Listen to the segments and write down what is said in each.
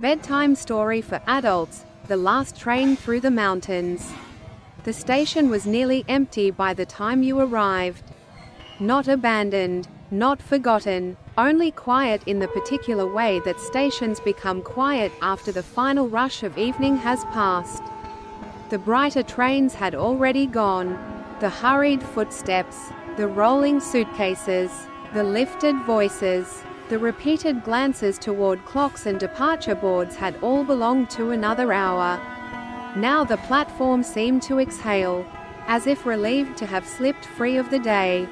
Bedtime Story for Adults, The Last Train Through the Mountains. The station was nearly empty by the time you arrived. Not abandoned, not forgotten, only quiet in the particular way that stations become quiet after the final rush of evening has passed. The brighter trains had already gone. The hurried footsteps, the rolling suitcases, the lifted voices, the repeated glances toward clocks and departure boards had all belonged to another hour. Now the platform seemed to exhale, as if relieved to have slipped free of the day.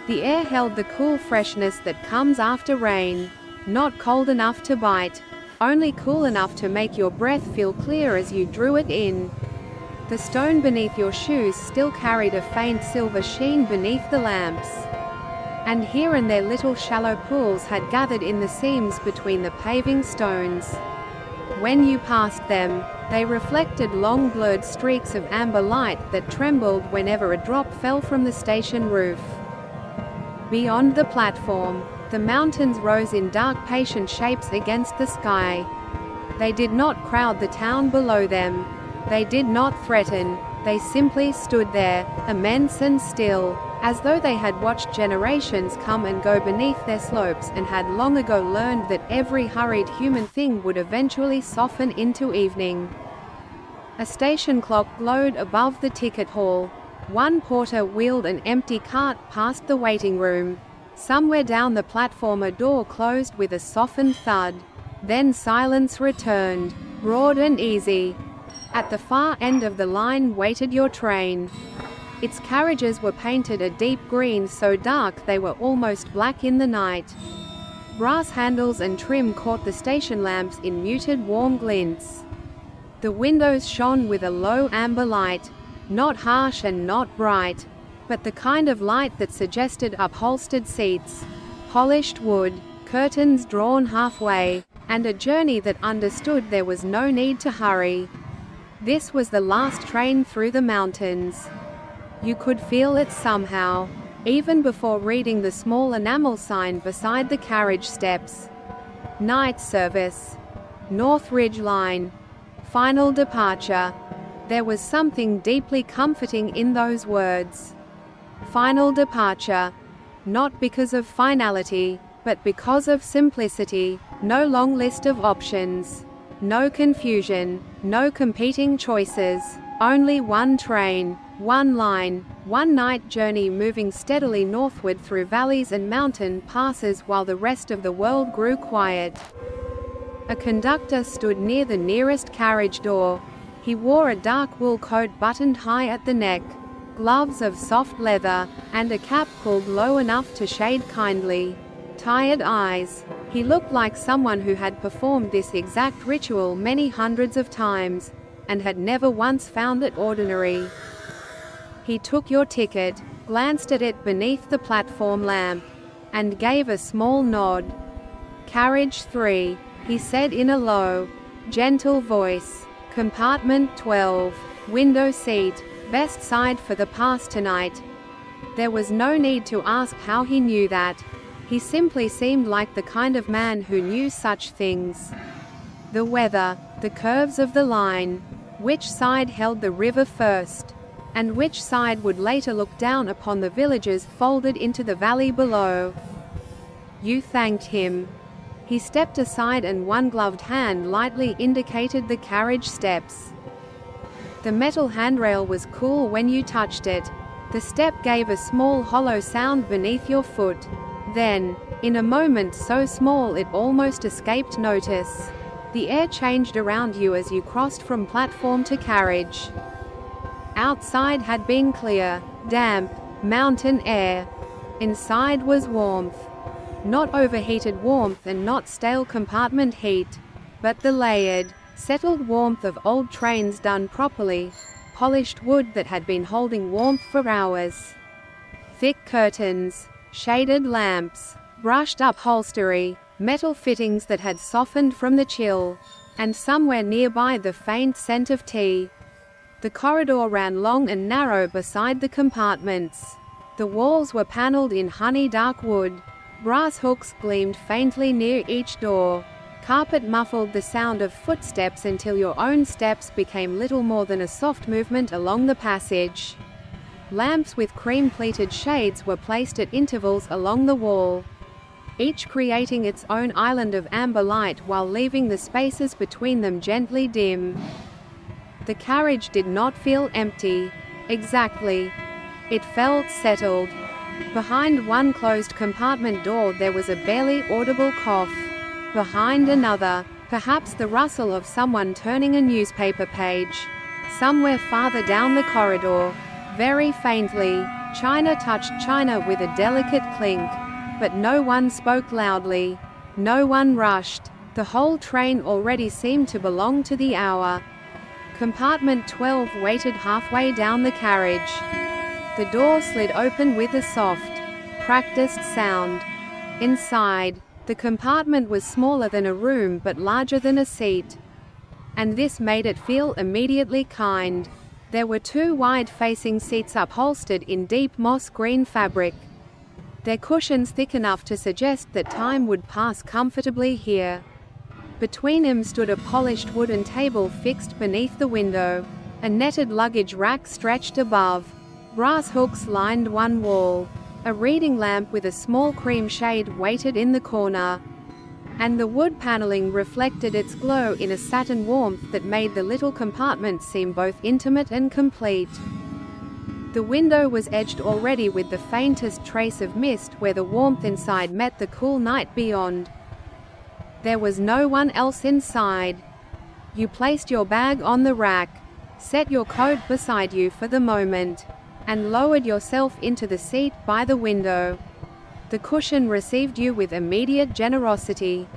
The air held the cool freshness that comes after rain, not cold enough to bite, only cool enough to make your breath feel clear as you drew it in. The stone beneath your shoes still carried a faint silver sheen beneath the lamps. And here and there little shallow pools had gathered in the seams between the paving stones. When you passed them, they reflected long blurred streaks of amber light that trembled whenever a drop fell from the station roof. Beyond the platform, the mountains rose in dark patient shapes against the sky. They did not crowd the town below them. They did not threaten, they simply stood there, immense and still, as though they had watched generations come and go beneath their slopes and had long ago learned that every hurried human thing would eventually soften into evening. A station clock glowed above the ticket hall. One porter wheeled an empty cart past the waiting room. Somewhere down the platform a door closed with a softened thud. Then silence returned, broad and easy. At the far end of the line waited your train. Its carriages were painted a deep green so dark they were almost black in the night. Brass handles and trim caught the station lamps in muted warm glints. The windows shone with a low amber light, not harsh and not bright, but the kind of light that suggested upholstered seats, polished wood, curtains drawn halfway, and a journey that understood there was no need to hurry. This was the last train through the mountains. You could feel it somehow, even before reading the small enamel sign beside the carriage steps. Night service. North Ridge Line. Final departure. There was something deeply comforting in those words. Final departure. Not because of finality, but because of simplicity. No long list of options. No confusion, no competing choices. Only one train, one line, one night journey moving steadily northward through valleys and mountain passes while the rest of the world grew quiet. A conductor stood near the nearest carriage door. He wore a dark wool coat buttoned high at the neck, gloves of soft leather, and a cap pulled low enough to shade kindly, tired eyes. He looked like someone who had performed this exact ritual many hundreds of times, and had never once found it ordinary. He took your ticket, glanced at it beneath the platform lamp, and gave a small nod. Carriage 3, he said in a low, gentle voice. Compartment 12, window seat, best side for the pass tonight. There was no need to ask how he knew that. He simply seemed like the kind of man who knew such things. The weather, the curves of the line, which side held the river first, and which side would later look down upon the villages folded into the valley below. You thanked him. He stepped aside and one gloved hand lightly indicated the carriage steps. The metal handrail was cool when you touched it. The step gave a small hollow sound beneath your foot. Then, in a moment so small it almost escaped notice, the air changed around you as you crossed from platform to carriage. Outside had been clear, damp, mountain air. Inside was warmth. Not overheated warmth and not stale compartment heat, but the layered, settled warmth of old trains done properly, polished wood that had been holding warmth for hours. Thick curtains, shaded lamps, brushed upholstery, metal fittings that had softened from the chill, and somewhere nearby the faint scent of tea. The corridor ran long and narrow beside the compartments. The walls were paneled in honey-dark wood. Brass hooks gleamed faintly near each door. Carpet muffled the sound of footsteps until your own steps became little more than a soft movement along the passage. Lamps with cream-pleated shades were placed at intervals along the wall, each creating its own island of amber light while leaving the spaces between them gently dim. The carriage did not feel empty. Exactly. It felt settled. Behind one closed compartment door there was a barely audible cough. Behind another, perhaps the rustle of someone turning a newspaper page. Somewhere farther down the corridor, very faintly, china touched china with a delicate clink. But no one spoke loudly. No one rushed. The whole train already seemed to belong to the hour. Compartment 12 waited halfway down the carriage. The door slid open with a soft, practiced sound. Inside, the compartment was smaller than a room but larger than a seat. And this made it feel immediately kind. There were two wide-facing seats upholstered in deep moss-green fabric, their cushions thick enough to suggest that time would pass comfortably here. Between them stood a polished wooden table fixed beneath the window. A netted luggage rack stretched above. Brass hooks lined one wall. A reading lamp with a small cream shade waited in the corner. And the wood paneling reflected its glow in a satin warmth that made the little compartment seem both intimate and complete. The window was edged already with the faintest trace of mist where the warmth inside met the cool night beyond. There was no one else inside. You placed your bag on the rack, set your coat beside you for the moment, and lowered yourself into the seat by the window. The cushion received you with immediate generosity.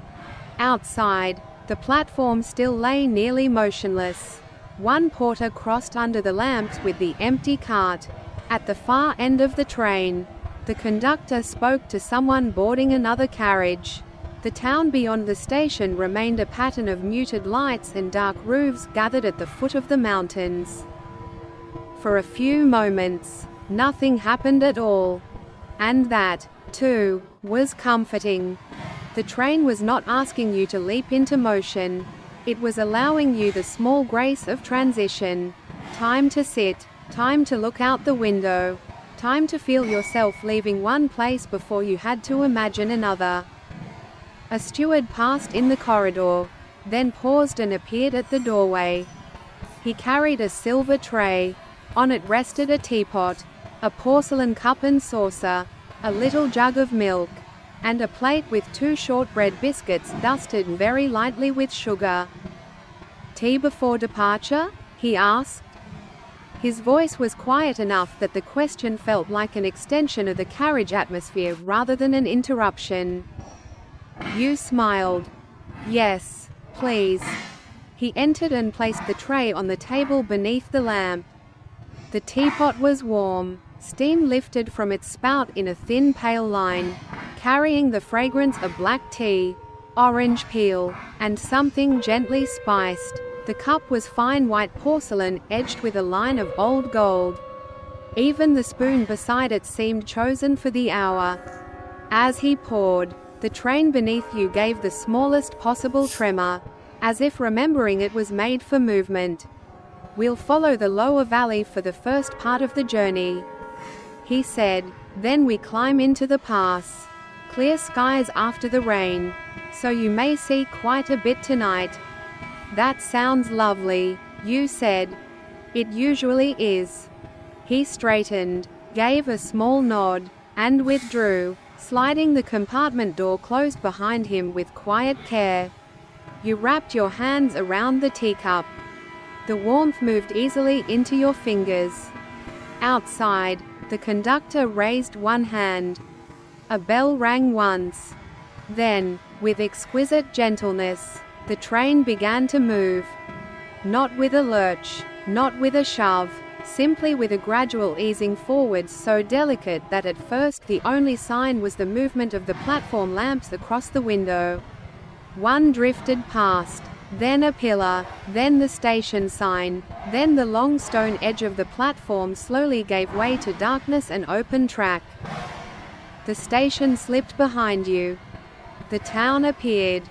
Outside, the platform still lay nearly motionless. One porter crossed under the lamps with the empty cart. At the far end of the train, the conductor spoke to someone boarding another carriage. The town beyond the station remained a pattern of muted lights and dark roofs gathered at the foot of the mountains. For a few moments, nothing happened at all. And that, too, was comforting. The train was not asking you to leap into motion. It was allowing you the small grace of transition. Time to sit, time to look out the window, time to feel yourself leaving one place before you had to imagine another. A steward passed in the corridor, then paused and appeared at the doorway. He carried a silver tray. On it rested a teapot, a porcelain cup and saucer, a little jug of milk, and a plate with two shortbread biscuits dusted very lightly with sugar. "Tea before departure?" he asked. His voice was quiet enough that the question felt like an extension of the carriage atmosphere rather than an interruption. You smiled. "Yes, please." He entered and placed the tray on the table beneath the lamp. The teapot was warm. Steam lifted from its spout in a thin pale line, carrying the fragrance of black tea, orange peel, and something gently spiced. The cup was fine white porcelain, edged with a line of old gold. Even the spoon beside it seemed chosen for the hour. As he poured, the train beneath you gave the smallest possible tremor, as if remembering it was made for movement. "We'll follow the lower valley for the first part of the journey," he said. "Then we climb into the pass. Clear skies after the rain, so you may see quite a bit tonight." "That sounds lovely," you said. "It usually is." He straightened, gave a small nod, and withdrew, sliding the compartment door closed behind him with quiet care. You wrapped your hands around the teacup. The warmth moved easily into your fingers. Outside, the conductor raised one hand. A bell rang once. Then, with exquisite gentleness, the train began to move. Not with a lurch, not with a shove, simply with a gradual easing forward so delicate that at first the only sign was the movement of the platform lamps across the window. One drifted past, then a pillar, then the station sign, then the long stone edge of the platform slowly gave way to darkness and open track. The station slipped behind you. The town appeared.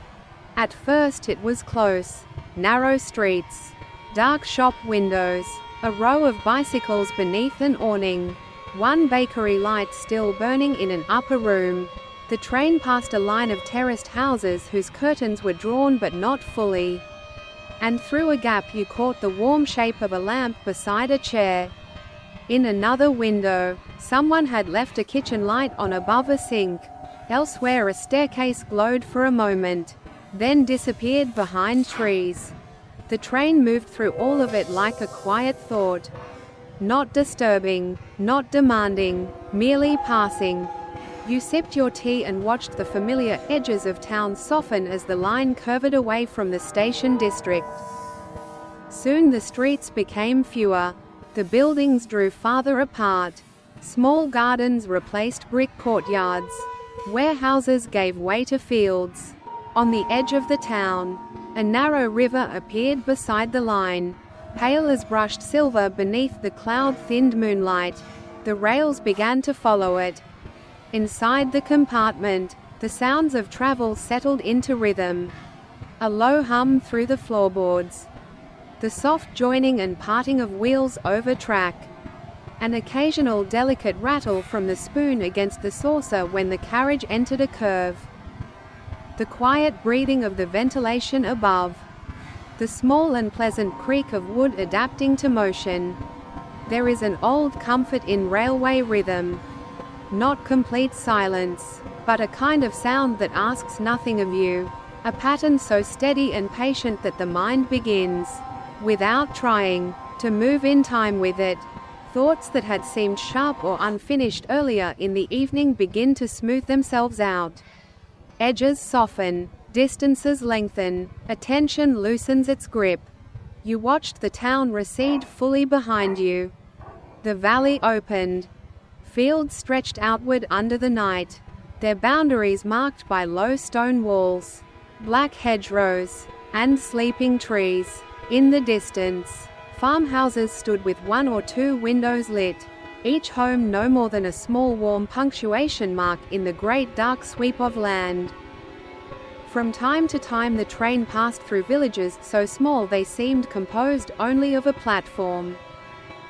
At first it was close. Narrow streets, dark shop windows, a row of bicycles beneath an awning, one bakery light still burning in an upper room. The train passed a line of terraced houses whose curtains were drawn but not fully. And through a gap you caught the warm shape of a lamp beside a chair. In another window, someone had left a kitchen light on above a sink. Elsewhere a staircase glowed for a moment, then disappeared behind trees. The train moved through all of it like a quiet thought. Not disturbing, not demanding, merely passing. You sipped your tea and watched the familiar edges of town soften as the line curved away from the station district. Soon the streets became fewer. The buildings drew farther apart. Small gardens replaced brick courtyards. Warehouses gave way to fields. On the edge of the town, a narrow river appeared beside the line, pale as brushed silver beneath the cloud-thinned moonlight. The rails began to follow it. Inside the compartment, the sounds of travel settled into rhythm. A low hum through the floorboards. The soft joining and parting of wheels over track. An occasional delicate rattle from the spoon against the saucer when the carriage entered a curve. The quiet breathing of the ventilation above. The small and pleasant creak of wood adapting to motion. There is an old comfort in railway rhythm. Not complete silence, but a kind of sound that asks nothing of you. A pattern so steady and patient that the mind begins, without trying, to move in time with it. Thoughts that had seemed sharp or unfinished earlier in the evening begin to smooth themselves out. Edges soften, distances lengthen, attention loosens its grip. You watched the town recede fully behind you. The valley opened. Fields stretched outward under the night, their boundaries marked by low stone walls, black hedgerows, and sleeping trees. In the distance, farmhouses stood with one or two windows lit, each home no more than a small warm punctuation mark in the great dark sweep of land. From time to time the train passed through villages so small they seemed composed only of a platform,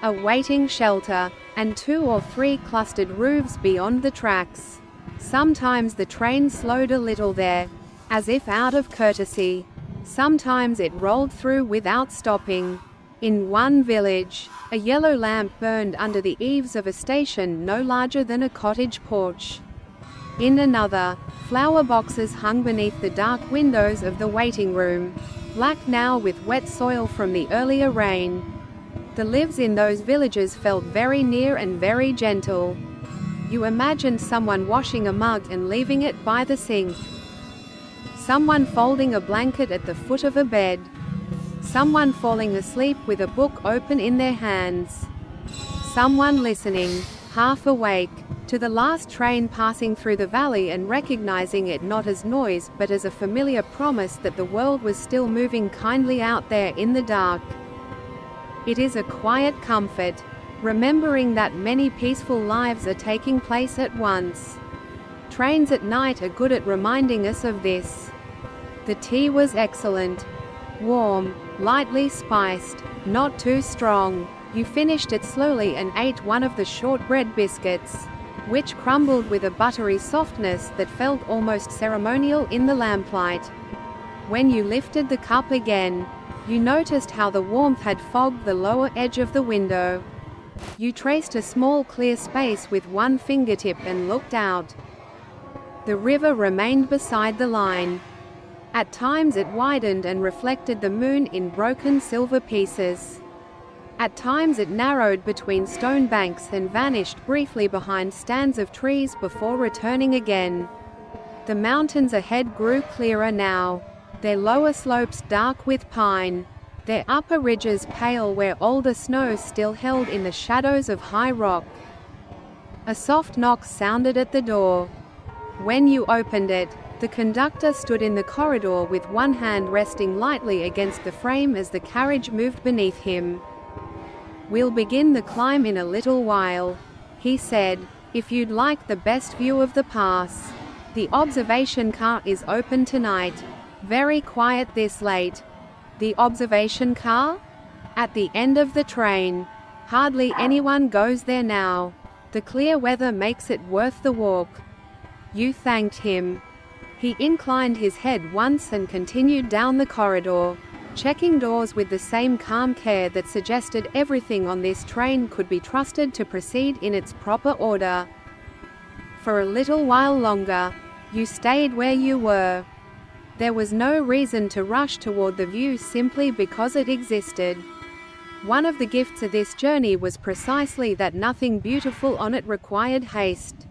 a waiting shelter, and 2 or 3 clustered roofs beyond the tracks. Sometimes the train slowed a little there, as if out of courtesy. Sometimes it rolled through without stopping. In one village, a yellow lamp burned under the eaves of a station no larger than a cottage porch. In another, flower boxes hung beneath the dark windows of the waiting room, black now with wet soil from the earlier rain. The lives in those villages felt very near and very gentle. You imagined someone washing a mug and leaving it by the sink. Someone folding a blanket at the foot of a bed. Someone falling asleep with a book open in their hands. Someone listening, half awake, to the last train passing through the valley and recognizing it not as noise but as a familiar promise that the world was still moving kindly out there in the dark. It is a quiet comfort, remembering that many peaceful lives are taking place at once. Trains at night are good at reminding us of this. The tea was excellent. Warm, lightly spiced, not too strong. You finished it slowly and ate one of the shortbread biscuits, which crumbled with a buttery softness that felt almost ceremonial in the lamplight. When you lifted the cup again, you noticed how the warmth had fogged the lower edge of the window. You traced a small clear space with one fingertip and looked out. The river remained beside the line. At times it widened and reflected the moon in broken silver pieces. At times it narrowed between stone banks and vanished briefly behind stands of trees before returning again. The mountains ahead grew clearer now, their lower slopes dark with pine, their upper ridges pale where older snow still held in the shadows of high rock. A soft knock sounded at the door. When you opened it, the conductor stood in the corridor with one hand resting lightly against the frame as the carriage moved beneath him. "We'll begin the climb in a little while," he said, "if you'd like the best view of the pass. The observation car is open tonight." Very quiet this late. The observation car? At the end of the train. Hardly anyone goes there now. The clear weather makes it worth the walk. You thanked him. He inclined his head once and continued down the corridor, checking doors with the same calm care that suggested everything on this train could be trusted to proceed in its proper order. For a little while longer, you stayed where you were. There was no reason to rush toward the view simply because it existed. One of the gifts of this journey was precisely that nothing beautiful on it required haste.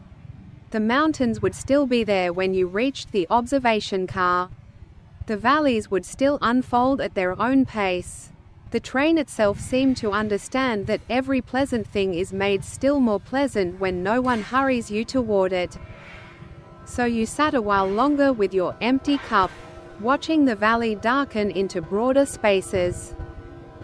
The mountains would still be there when you reached the observation car. The valleys would still unfold at their own pace. The train itself seemed to understand that every pleasant thing is made still more pleasant when no one hurries you toward it. So you sat a while longer with your empty cup, watching the valley darken into broader spaces.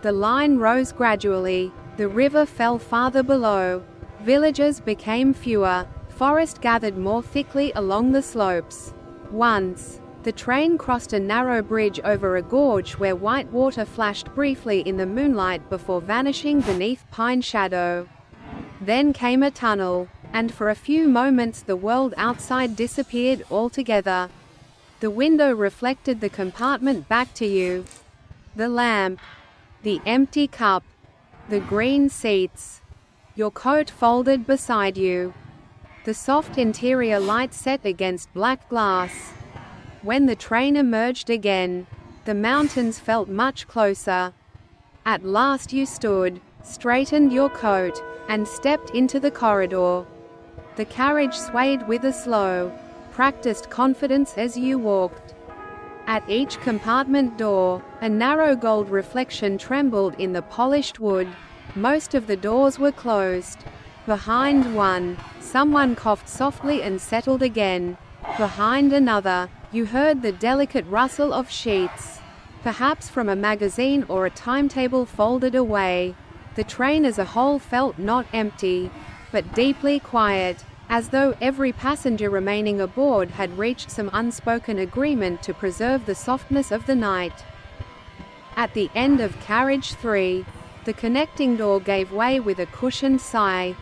The line rose gradually, the river fell farther below, villages became fewer, forest gathered more thickly along the slopes. Once, the train crossed a narrow bridge over a gorge where white water flashed briefly in the moonlight before vanishing beneath pine shadow. Then came a tunnel, and for a few moments the world outside disappeared altogether. The window reflected the compartment back to you. The lamp, the empty cup, the green seats, your coat folded beside you. The soft interior light set against black glass. When the train emerged again, the mountains felt much closer. At last you stood, straightened your coat, and stepped into the corridor. The carriage swayed with a slow, practiced confidence as you walked. At each compartment door, a narrow gold reflection trembled in the polished wood. Most of the doors were closed. Behind one, someone coughed softly and settled again. Behind another, you heard the delicate rustle of sheets, perhaps from a magazine or a timetable folded away. The train as a whole felt not empty, but deeply quiet, as though every passenger remaining aboard had reached some unspoken agreement to preserve the softness of the night. At the end of carriage 3, the connecting door gave way with a cushioned sigh.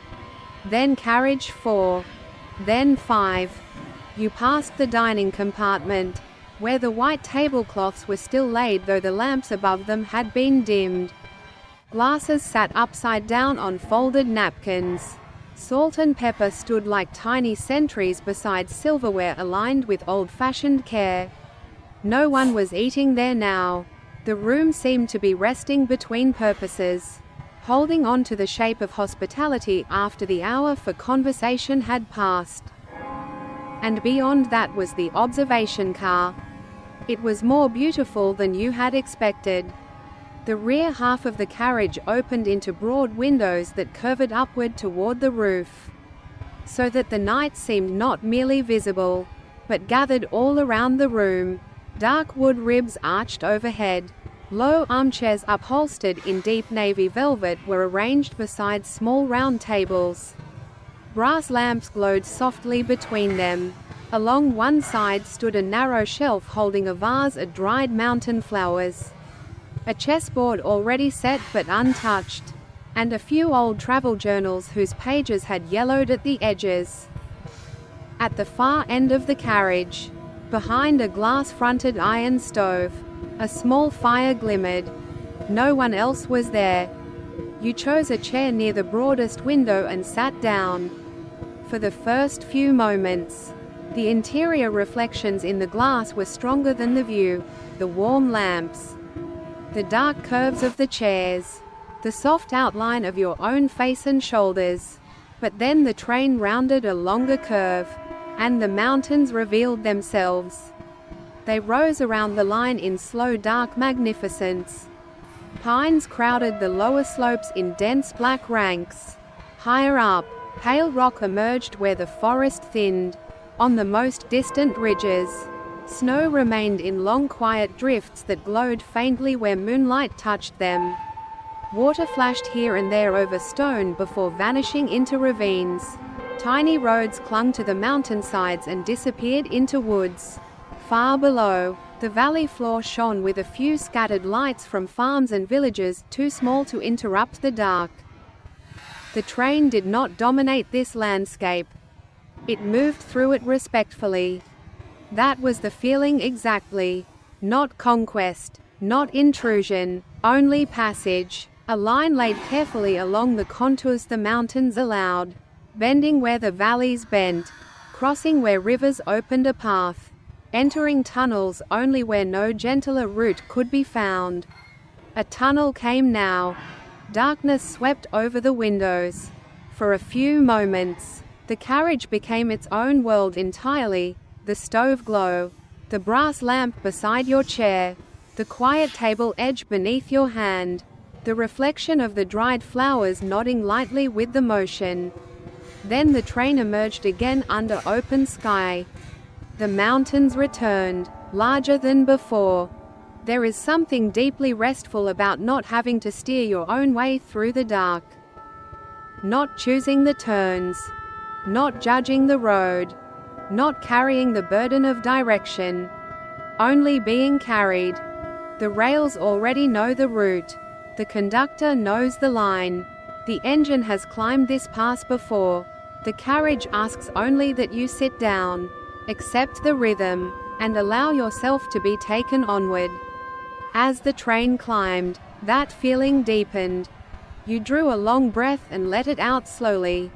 Then carriage 4. Then 5. You passed the dining compartment, where the white tablecloths were still laid though the lamps above them had been dimmed. Glasses sat upside down on folded napkins. Salt and pepper stood like tiny sentries beside silverware aligned with old-fashioned care. No one was eating there now. The room seemed to be resting between purposes, holding on to the shape of hospitality after the hour for conversation had passed. And beyond that was the observation car. It was more beautiful than you had expected. The rear half of the carriage opened into broad windows that curved upward toward the roof, so that the night seemed not merely visible, but gathered all around the room. Dark wood ribs arched overhead. Low armchairs upholstered in deep navy velvet were arranged beside small round tables. Brass lamps glowed softly between them. Along one side stood a narrow shelf holding a vase of dried mountain flowers, a chessboard already set but untouched, and a few old travel journals whose pages had yellowed at the edges. At the far end of the carriage, behind a glass-fronted iron stove, a small fire glimmered. No one else was there. You chose a chair near the broadest window and sat down. For the first few moments, the interior reflections in the glass were stronger than the view, the warm lamps, the dark curves of the chairs, the soft outline of your own face and shoulders. But then the train rounded a longer curve, and the mountains revealed themselves. They rose around the line in slow dark magnificence. Pines crowded the lower slopes in dense black ranks. Higher up, pale rock emerged where the forest thinned. On the most distant ridges, snow remained in long quiet drifts that glowed faintly where moonlight touched them. Water flashed here and there over stone before vanishing into ravines. Tiny roads clung to the mountainsides and disappeared into woods. Far below, The valley floor shone with a few scattered lights from farms and villages, too small to interrupt the dark. The train did not dominate this landscape. It moved through it respectfully. That was the feeling exactly. Not conquest, not intrusion, only passage. A line laid carefully along the contours the mountains allowed, bending where the valleys bent, crossing where rivers opened a path, entering tunnels only where no gentler route could be found. A tunnel came now. Darkness swept over the windows. For a few moments, the carriage became its own world entirely, the stove glow, the brass lamp beside your chair, the quiet table edge beneath your hand, the reflection of the dried flowers nodding lightly with the motion. Then the train emerged again under open sky. The mountains returned, larger than before. There is something deeply restful about not having to steer your own way through the dark. Not choosing the turns. Not judging the road. Not carrying the burden of direction. Only being carried. The rails already know the route. The conductor knows the line. The engine has climbed this pass before. The carriage asks only that you sit down, accept the rhythm, and allow yourself to be taken onward. As the train climbed, that feeling deepened. You drew a long breath and let it out slowly.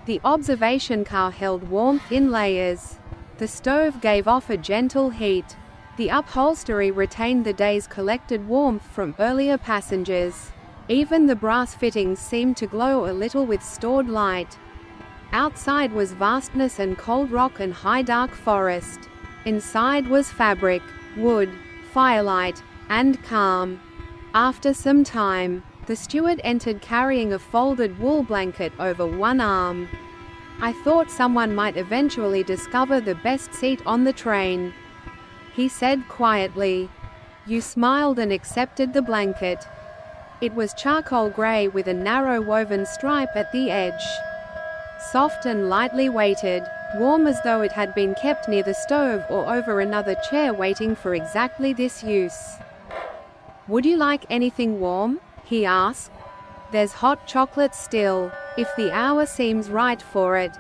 The observation car held warmth in layers. The stove gave off a gentle heat. The upholstery retained the day's collected warmth from earlier passengers. Even the brass fittings seemed to glow a little with stored light. Outside was vastness and cold rock and high dark forest. Inside was fabric, wood, firelight, and calm. After some time, the steward entered carrying a folded wool blanket over one arm. I thought someone might eventually discover the best seat on the train, he said quietly. You smiled and accepted the blanket. It was charcoal grey with a narrow woven stripe at the edge. Soft and lightly weighted, warm as though it had been kept near the stove or over another chair waiting for exactly this use. Would you like anything warm? He asked. There's hot chocolate still, if the hour seems right for it.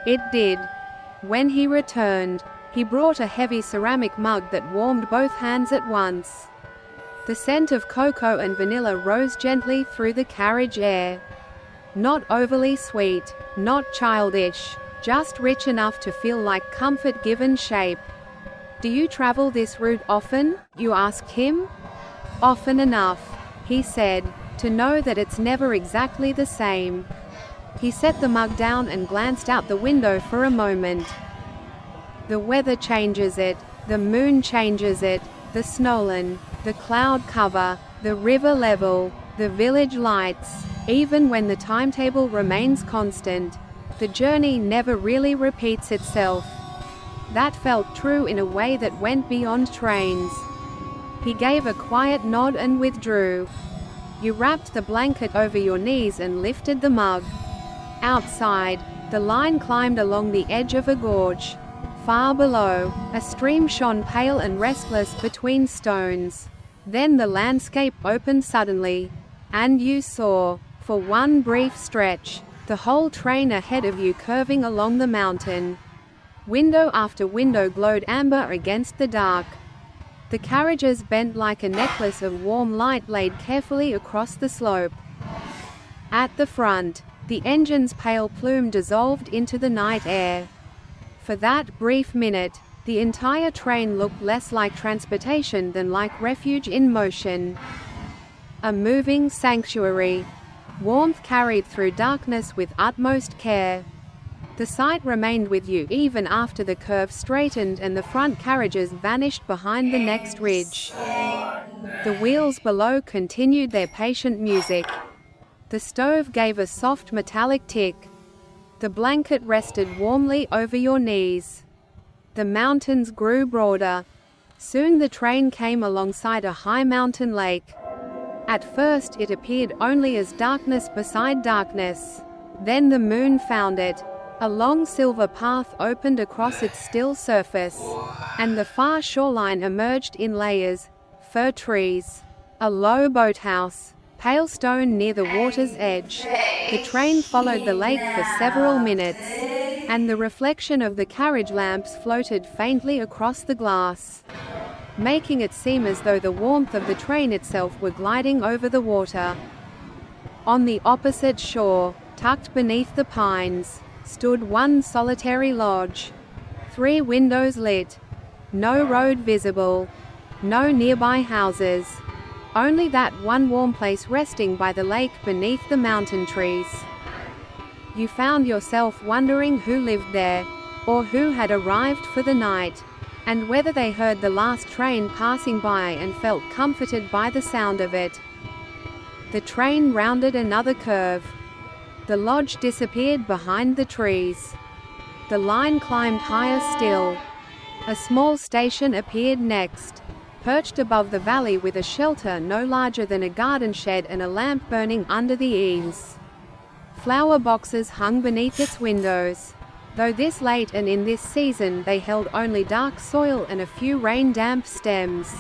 It did. When he returned, he brought a heavy ceramic mug that warmed both hands at once. The scent of cocoa and vanilla rose gently through the carriage air. Not overly sweet, not childish, just rich enough to feel like comfort given shape. Do you travel this route often? You asked him. Often enough, he said, to know that it's never exactly the same. He set the mug down and glanced out the window for a moment. The weather changes it, the moon changes it, the snowline, the cloud cover, the river level, the village lights. Even when the timetable remains constant, the journey never really repeats itself. That felt true in a way that went beyond trains. He gave a quiet nod and withdrew. You wrapped the blanket over your knees and lifted the mug. Outside, the line climbed along the edge of a gorge. Far below, a stream shone pale and restless between stones. Then the landscape opened suddenly, and you saw, for one brief stretch, the whole train ahead of you curving along the mountain. Window after window glowed amber against the dark. The carriages bent like a necklace of warm light laid carefully across the slope. At the front, the engine's pale plume dissolved into the night air. For that brief minute, the entire train looked less like transportation than like refuge in motion. A moving sanctuary. Warmth carried through darkness with utmost care. The sight remained with you even after the curve straightened and the front carriages vanished behind the next ridge. The wheels below continued their patient music. The stove gave a soft metallic tick. The blanket rested warmly over your knees. The mountains grew broader. Soon the train came alongside a high mountain lake. At first it appeared only as darkness beside darkness. Then the moon found it. A long silver path opened across its still surface, and the far shoreline emerged in layers: fir trees, a low boathouse, pale stone near the water's edge. The train followed the lake for several minutes, and the reflection of the carriage lamps floated faintly across the glass, making it seem as though the warmth of the train itself were gliding over the water. On the opposite shore, tucked beneath the pines, stood one solitary lodge. 3 windows lit. No road visible. No nearby houses. Only that one warm place resting by the lake beneath the mountain trees. You found yourself wondering who lived there, or who had arrived for the night, and whether they heard the last train passing by and felt comforted by the sound of it. The train rounded another curve. The lodge disappeared behind the trees. The line climbed higher still. A small station appeared next, perched above the valley with a shelter no larger than a garden shed and a lamp burning under the eaves. Flower boxes hung beneath its windows. Though this late and in this season they held only dark soil and a few rain-damp stems.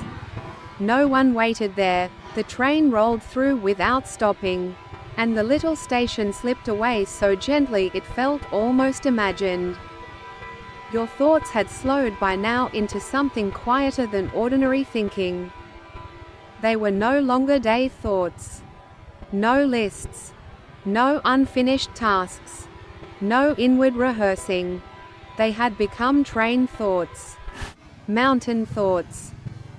No one waited there. The train rolled through without stopping, and the little station slipped away so gently it felt almost imagined. Your thoughts had slowed by now into something quieter than ordinary thinking. They were no longer day thoughts. No lists. No unfinished tasks. No inward rehearsing. They had become train thoughts. Mountain thoughts.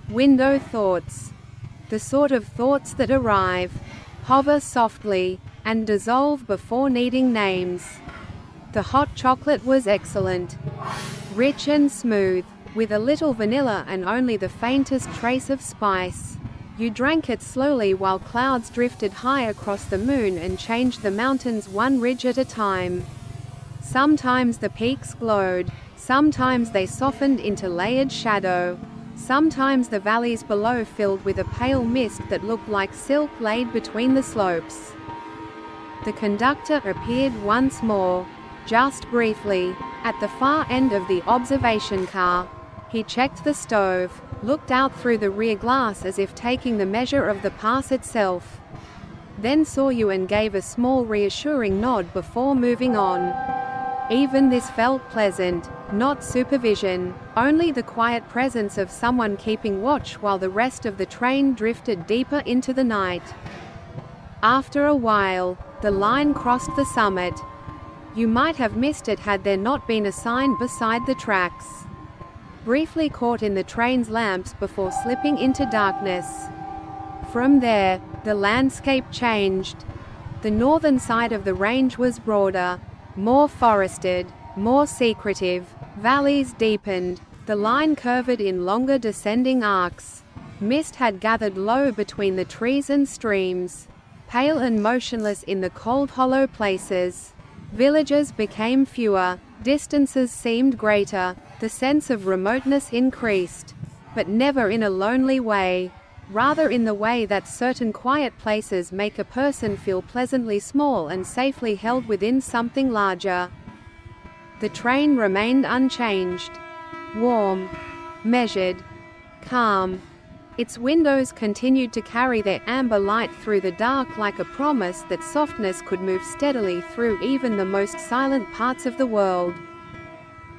Window thoughts. The sort of thoughts that arrive, hover softly, and dissolve before needing names. The hot chocolate was excellent. Rich and smooth, with a little vanilla and only the faintest trace of spice. You drank it slowly while clouds drifted high across the moon and changed the mountains one ridge at a time. Sometimes the peaks glowed, sometimes they softened into layered shadow. Sometimes the valleys below filled with a pale mist that looked like silk laid between the slopes. The conductor appeared once more, just briefly, at the far end of the observation car. He checked the stove, looked out through the rear glass as if taking the measure of the pass itself. Then saw you and gave a small reassuring nod before moving on. Even this felt pleasant, not supervision, only the quiet presence of someone keeping watch while the rest of the train drifted deeper into the night. After a while, the line crossed the summit. You might have missed it had there not been a sign beside the tracks. Briefly caught in the train's lamps before slipping into darkness. From there, the landscape changed. The northern side of the range was broader, more forested, more secretive. Valleys deepened. The line curved in longer descending arcs. Mist had gathered low between the trees and streams, pale and motionless in the cold hollow places. Villages became fewer, distances seemed greater, the sense of remoteness increased, but never in a lonely way, rather in the way that certain quiet places make a person feel pleasantly small and safely held within something larger. The train remained unchanged, warm, measured, calm. Its windows continued to carry their amber light through the dark like a promise that softness could move steadily through even the most silent parts of the world.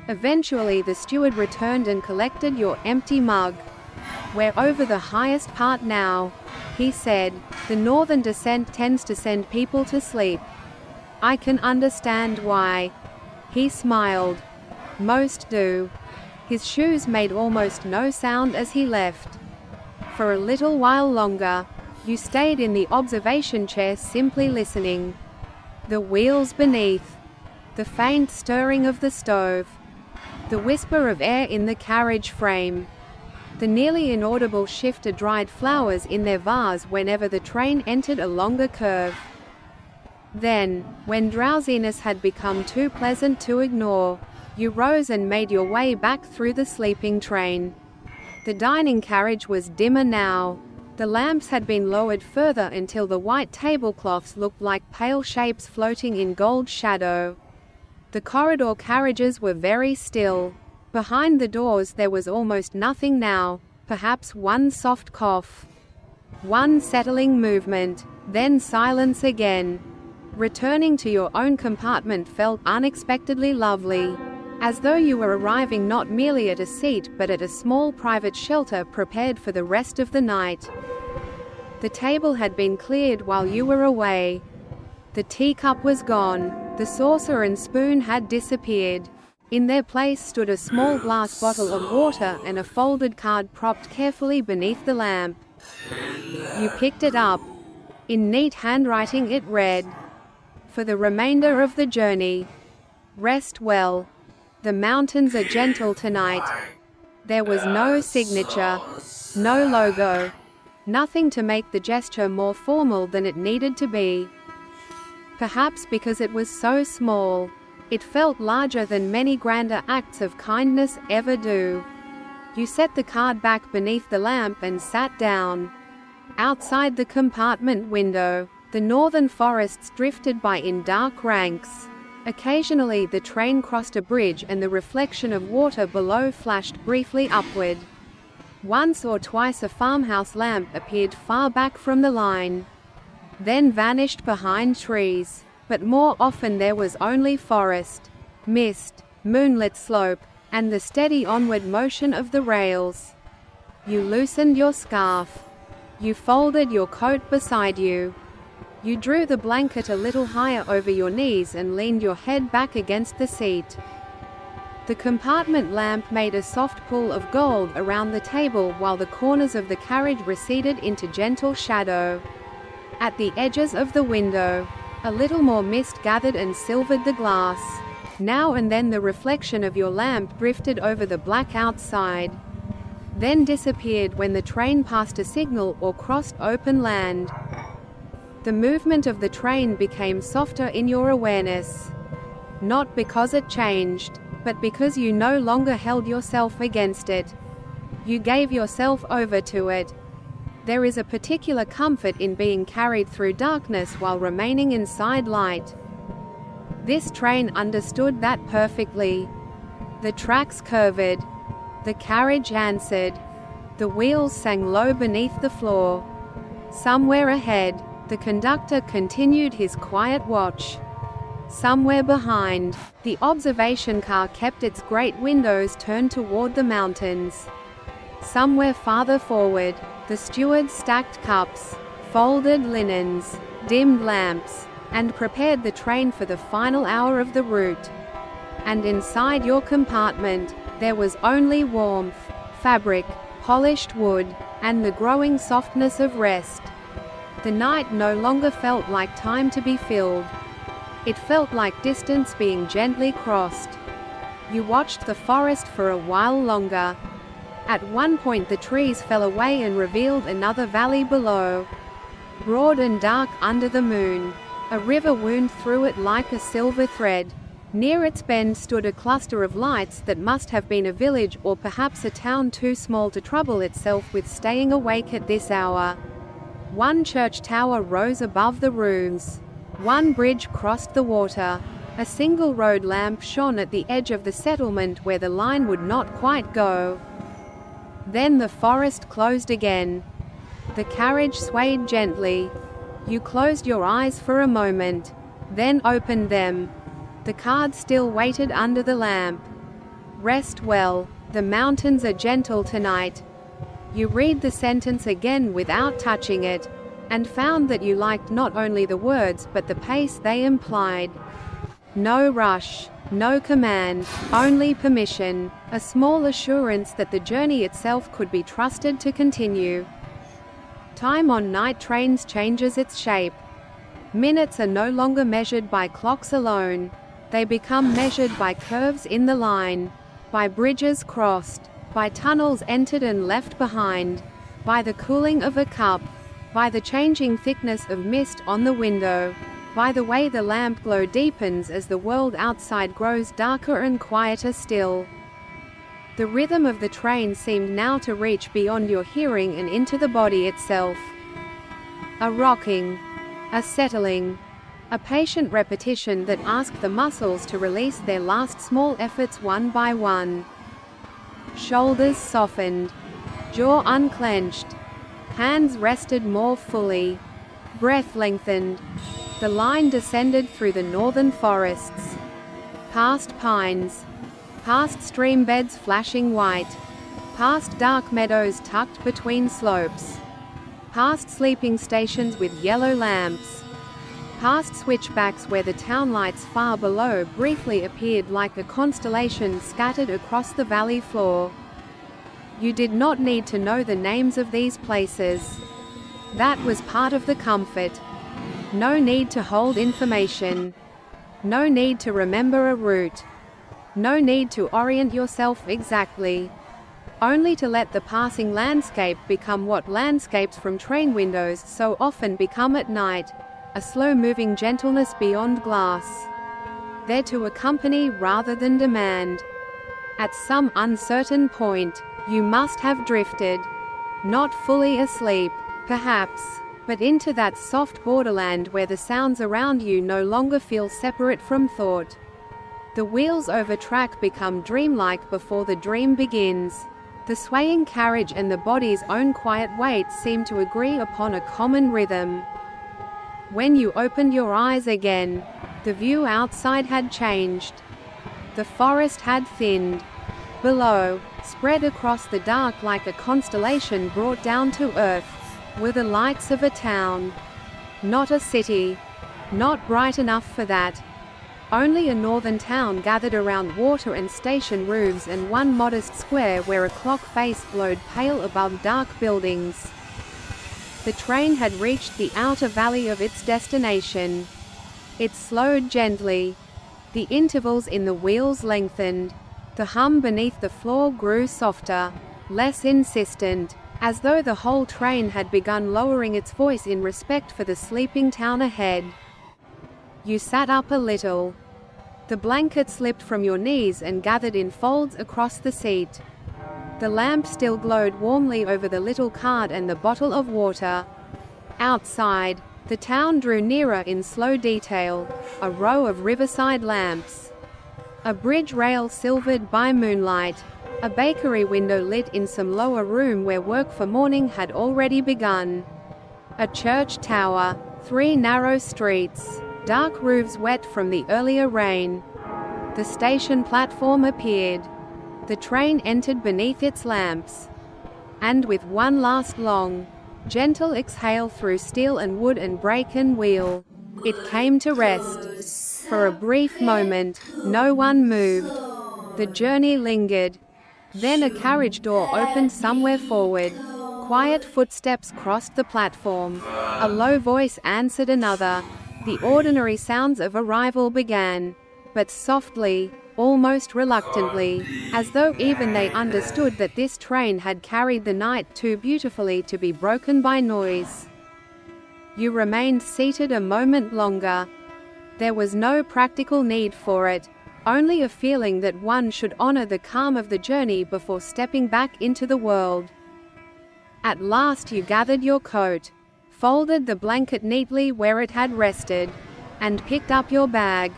Eventually the steward returned and collected your empty mug. "We're over the highest part now," he said. "The northern descent tends to send people to sleep. I can understand why." He smiled. "Most do." His shoes made almost no sound as he left. For a little while longer, you stayed in the observation chair simply listening. The wheels beneath. The faint stirring of the stove. The whisper of air in the carriage frame. The nearly inaudible shift of dried flowers in their vase whenever the train entered a longer curve. Then, when drowsiness had become too pleasant to ignore, you rose and made your way back through the sleeping train. The dining carriage was dimmer now. The lamps had been lowered further until the white tablecloths looked like pale shapes floating in gold shadow. The corridor carriages were very still. Behind the doors there was almost nothing now, perhaps one soft cough. One settling movement, then silence again. Returning to your own compartment felt unexpectedly lovely. As though you were arriving not merely at a seat but at a small private shelter prepared for the rest of the night. The table had been cleared while you were away. The teacup was gone, the saucer and spoon had disappeared. In their place stood a small glass bottle of water and a folded card propped carefully beneath the lamp. You picked it up. In neat handwriting it read, "For the remainder of the journey, rest well. The mountains are gentle tonight." There was no signature, no logo, nothing to make the gesture more formal than it needed to be. Perhaps because it was so small, it felt larger than many grander acts of kindness ever do. You set the card back beneath the lamp and sat down. Outside the compartment window, the northern forests drifted by in dark ranks. Occasionally the train crossed a bridge and the reflection of water below flashed briefly upward. Once or twice a farmhouse lamp appeared far back from the line, then vanished behind trees, but more often there was only forest, mist, moonlit slope, and the steady onward motion of the rails. You loosened your scarf. You folded your coat beside you. You drew the blanket a little higher over your knees and leaned your head back against the seat. The compartment lamp made a soft pool of gold around the table while the corners of the carriage receded into gentle shadow. At the edges of the window, a little more mist gathered and silvered the glass. Now and then the reflection of your lamp drifted over the black outside, then disappeared when the train passed a signal or crossed open land. The movement of the train became softer in your awareness. Not because it changed, but because you no longer held yourself against it. You gave yourself over to it. There is a particular comfort in being carried through darkness while remaining inside light. This train understood that perfectly. The tracks curved. The carriage answered. The wheels sang low beneath the floor. Somewhere ahead, the conductor continued his quiet watch. Somewhere behind, the observation car kept its great windows turned toward the mountains. Somewhere farther forward, the stewards stacked cups, folded linens, dimmed lamps, and prepared the train for the final hour of the route. And inside your compartment, there was only warmth, fabric, polished wood, and the growing softness of rest. The night no longer felt like time to be filled. It felt like distance being gently crossed. You watched the forest for a while longer. At one point the trees fell away and revealed another valley below. Broad and dark under the moon, a river wound through it like a silver thread. Near its bend stood a cluster of lights that must have been a village or perhaps a town too small to trouble itself with staying awake at this hour. One church tower rose above the roofs. One bridge crossed the water. A single road lamp shone at the edge of the settlement where the line would not quite go. Then the forest closed again. The carriage swayed gently. You closed your eyes for a moment, then opened them. The card still waited under the lamp. Rest well. The mountains are gentle tonight. You read the sentence again without touching it, and found that you liked not only the words but the pace they implied. No rush, no command, only permission, a small assurance that the journey itself could be trusted to continue. Time on night trains changes its shape. Minutes are no longer measured by clocks alone. They become measured by curves in the line, by bridges crossed, by tunnels entered and left behind, by the cooling of a cup, by the changing thickness of mist on the window, by the way the lamp glow deepens as the world outside grows darker and quieter still. The rhythm of the train seemed now to reach beyond your hearing and into the body itself. A rocking, a settling, A patient repetition that asked the muscles to release their last small efforts one by one. Shoulders softened. Jaw unclenched. Hands rested more fully. Breath lengthened. The line descended through the northern forests. Past pines. Past stream beds flashing white. Past dark meadows tucked between slopes. Past sleeping stations with yellow lamps. Past switchbacks where the town lights far below briefly appeared like a constellation scattered across the valley floor. You did not need to know the names of these places. That was part of the comfort. No need to hold information. No need to remember a route. No need to orient yourself exactly. Only to let the passing landscape become what landscapes from train windows so often become at night, a slow-moving gentleness beyond glass. There to accompany rather than demand. At some uncertain point, you must have drifted. Not fully asleep, perhaps, but into that soft borderland where the sounds around you no longer feel separate from thought. The wheels over track become dreamlike before the dream begins. The swaying carriage and the body's own quiet weight seem to agree upon a common rhythm. When you opened your eyes again, the view outside had changed. The forest had thinned. Below, spread across the dark like a constellation brought down to earth, were the lights of a town. Not a city. Not bright enough for that. Only a northern town gathered around water and station roofs and one modest square where a clock face glowed pale above dark buildings. The train had reached the outer valley of its destination. It slowed gently. The intervals in the wheels lengthened. The hum beneath the floor grew softer, less insistent, as though the whole train had begun lowering its voice in respect for the sleeping town ahead. You sat up a little. The blanket slipped from your knees and gathered in folds across the seat. The lamp still glowed warmly over the little card and the bottle of water. Outside, the town drew nearer in slow detail, a row of riverside lamps. A bridge rail silvered by moonlight. A bakery window lit in some lower room where work for morning had already begun. A church tower. 3 narrow streets. Dark roofs wet from the earlier rain. The station platform appeared. The train entered beneath its lamps. And with one last long, gentle exhale through steel and wood and brake and wheel, it came to rest. For a brief moment, no one moved. The journey lingered. Then a carriage door opened somewhere forward. Quiet footsteps crossed the platform. A low voice answered another. The ordinary sounds of arrival began, but softly, almost reluctantly, as though even they understood that this train had carried the night too beautifully to be broken by noise. You remained seated a moment longer. There was no practical need for it, only a feeling that one should honor the calm of the journey before stepping back into the world. At last you gathered your coat, folded the blanket neatly where it had rested, and picked up your bag.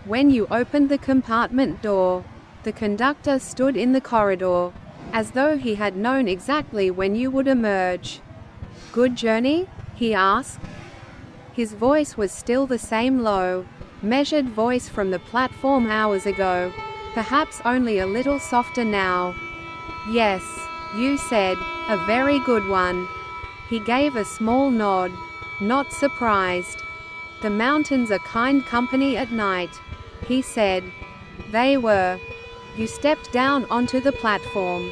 When you opened the compartment door, the conductor stood in the corridor, as though he had known exactly when you would emerge. "Good journey?" he asked. His voice was still the same low, measured voice from the platform hours ago, perhaps only a little softer now. "Yes," you said, "a very good one." He gave a small nod, not surprised. "The mountains are kind company at night," he said. They were. You stepped down onto the platform.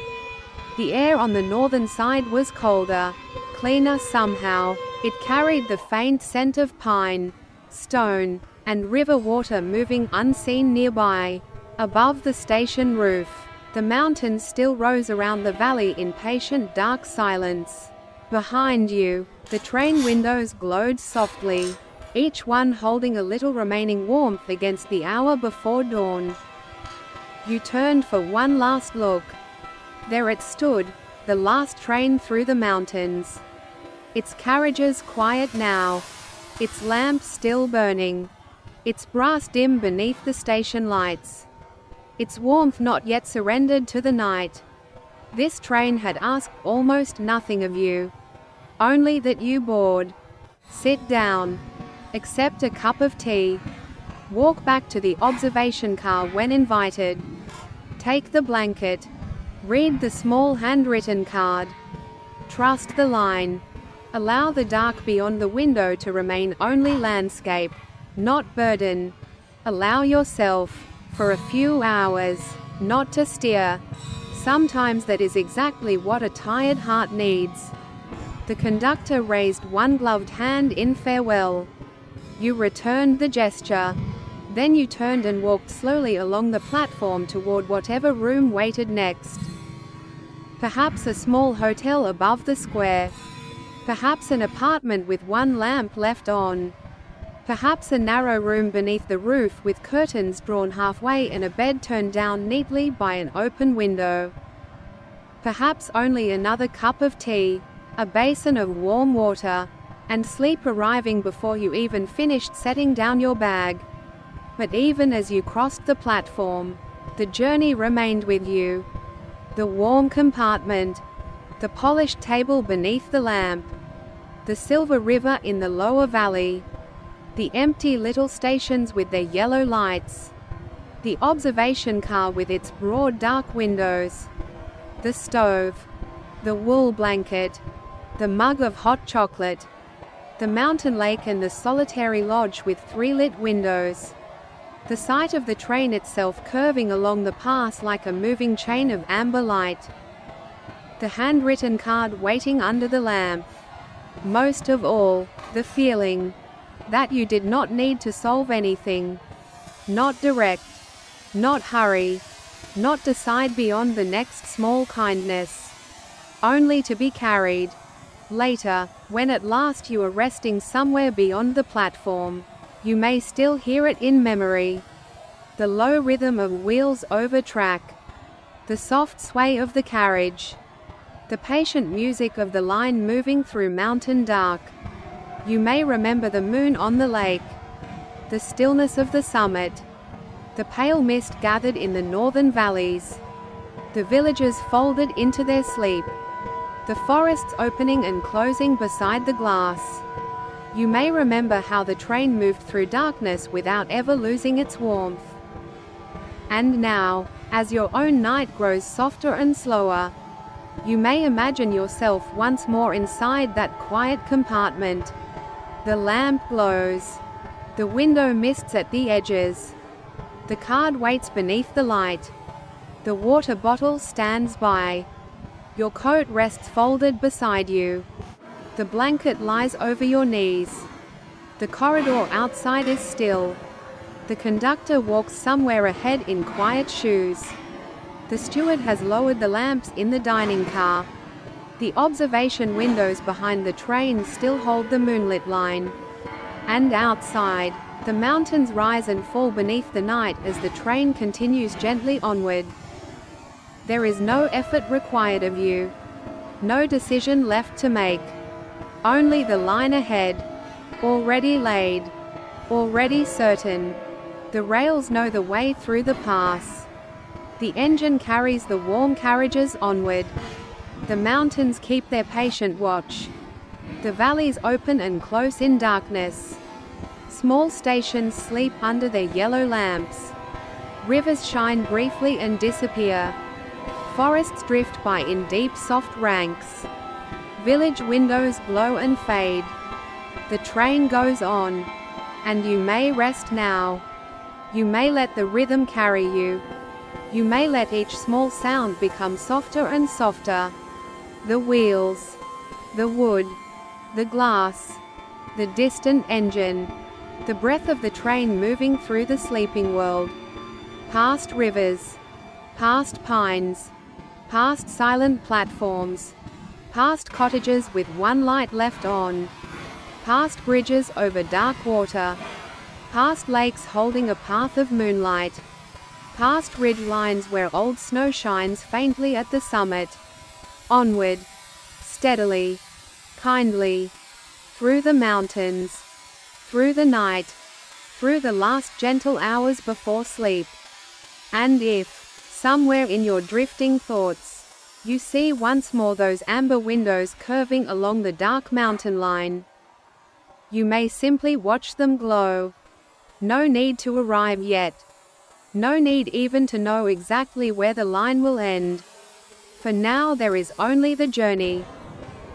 The air on the northern side was colder, cleaner somehow. It carried the faint scent of pine, stone, and river water moving unseen nearby. Above the station roof, the mountains still rose around the valley in patient dark silence. Behind you, the train windows glowed softly, each one holding a little remaining warmth against the hour before dawn. You turned for one last look. There it stood, the last train through the mountains. Its carriages quiet now. its lamp still burning, its brass dim beneath the station lights, its warmth not yet surrendered to the night. This train had asked almost nothing of you, only that you board, sit down, accept a cup of tea, walk back to the observation car when invited, take the blanket, read the small handwritten card, trust the line, allow the dark beyond the window to remain only landscape, not burden. Allow yourself, for a few hours, not to steer. Sometimes that is exactly what a tired heart needs. The conductor raised one gloved hand in farewell. You returned the gesture. Then you turned and walked slowly along the platform toward whatever room waited next. Perhaps a small hotel above the square. Perhaps an apartment with one lamp left on. Perhaps a narrow room beneath the roof with curtains drawn halfway and a bed turned down neatly by an open window. Perhaps only another cup of tea, a basin of warm water, and sleep arriving before you even finished setting down your bag. But even as you crossed the platform, the journey remained with you. The warm compartment, the polished table beneath the lamp, the silver river in the lower valley, the empty little stations with their yellow lights, the observation car with its broad dark windows, the stove, the wool blanket, the mug of hot chocolate, the mountain lake and the solitary lodge with 3 lit windows. The sight of the train itself curving along the pass like a moving chain of amber light. The handwritten card waiting under the lamp. Most of all, the feeling that you did not need to solve anything. Not direct. Not hurry. Not decide beyond the next small kindness. Only to be carried. Later, when at last you are resting somewhere beyond the platform, you may still hear it in memory. The low rhythm of wheels over track. The soft sway of the carriage. The patient music of the line moving through mountain dark. You may remember the moon on the lake. The stillness of the summit. The pale mist gathered in the northern valleys. The villages folded into their sleep. The forests opening and closing beside the glass. You may remember how the train moved through darkness without ever losing its warmth. And now, as your own night grows softer and slower, you may imagine yourself once more inside that quiet compartment. The lamp glows. The window mists at the edges. The card waits beneath the light. The water bottle stands by. Your coat rests folded beside you. The blanket lies over your knees. The corridor outside is still. The conductor walks somewhere ahead in quiet shoes. The steward has lowered the lamps in the dining car. The observation windows behind the train still hold the moonlit line. And outside, the mountains rise and fall beneath the night as the train continues gently onward. There is no effort required of you. No decision left to make. Only the line ahead, already laid, already certain. The rails know the way through the pass. The engine carries the warm carriages onward. The mountains keep their patient watch. The valleys open and close in darkness. Small stations sleep under their yellow lamps. Rivers shine briefly and disappear. Forests drift by in deep soft ranks. Village windows glow and fade. The train goes on. And you may rest now. You may let the rhythm carry you. You may let each small sound become softer and softer. The wheels. The wood. The glass. The distant engine. The breath of the train moving through the sleeping world. Past rivers. Past pines. Past silent platforms. Past cottages with one light left on. Past bridges over dark water. Past lakes holding a path of moonlight. Past ridge lines where old snow shines faintly at the summit. Onward. Steadily. Kindly. Through the mountains. through the night, through the last gentle hours before sleep. And if, somewhere in your drifting thoughts, you see once more those amber windows curving along the dark mountain line, you may simply watch them glow. No need to arrive yet. No need even to know exactly where the line will end. For now there is only the journey.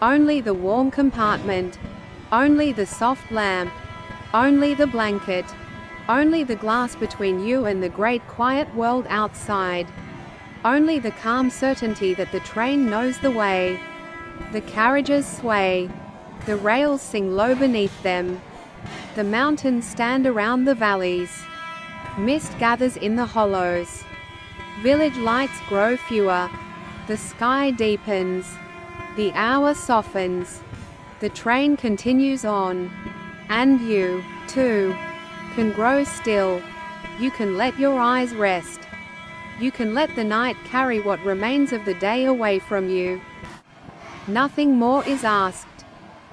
Only the warm compartment. Only the soft lamp. Only the blanket. Only the glass between you and the great quiet world outside. Only the calm certainty that the train knows the way. The carriages sway. The rails sing low beneath them. The mountains stand around the valleys. Mist gathers in the hollows. Village lights grow fewer. The sky deepens. The hour softens. The train continues on. And you, too, can grow still. You can let your eyes rest. You can let the night carry what remains of the day away from you. Nothing more is asked.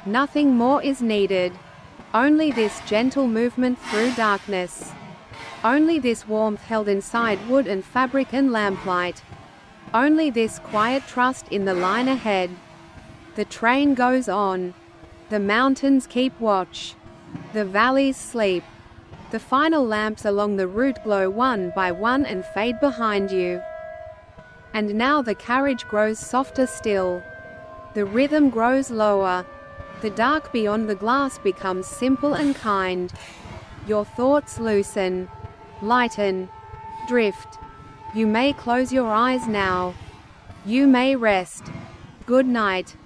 Nothing more is needed. Only this gentle movement through darkness. Only this warmth held inside wood and fabric and lamplight. Only this quiet trust in the line ahead. The train goes on. The mountains keep watch. The valleys sleep. The final lamps along the route glow one by one and fade behind you. And now the carriage grows softer still. The rhythm grows lower. The dark beyond the glass becomes simple and kind. Your thoughts loosen, lighten, drift. You may close your eyes now. You may rest. Good night.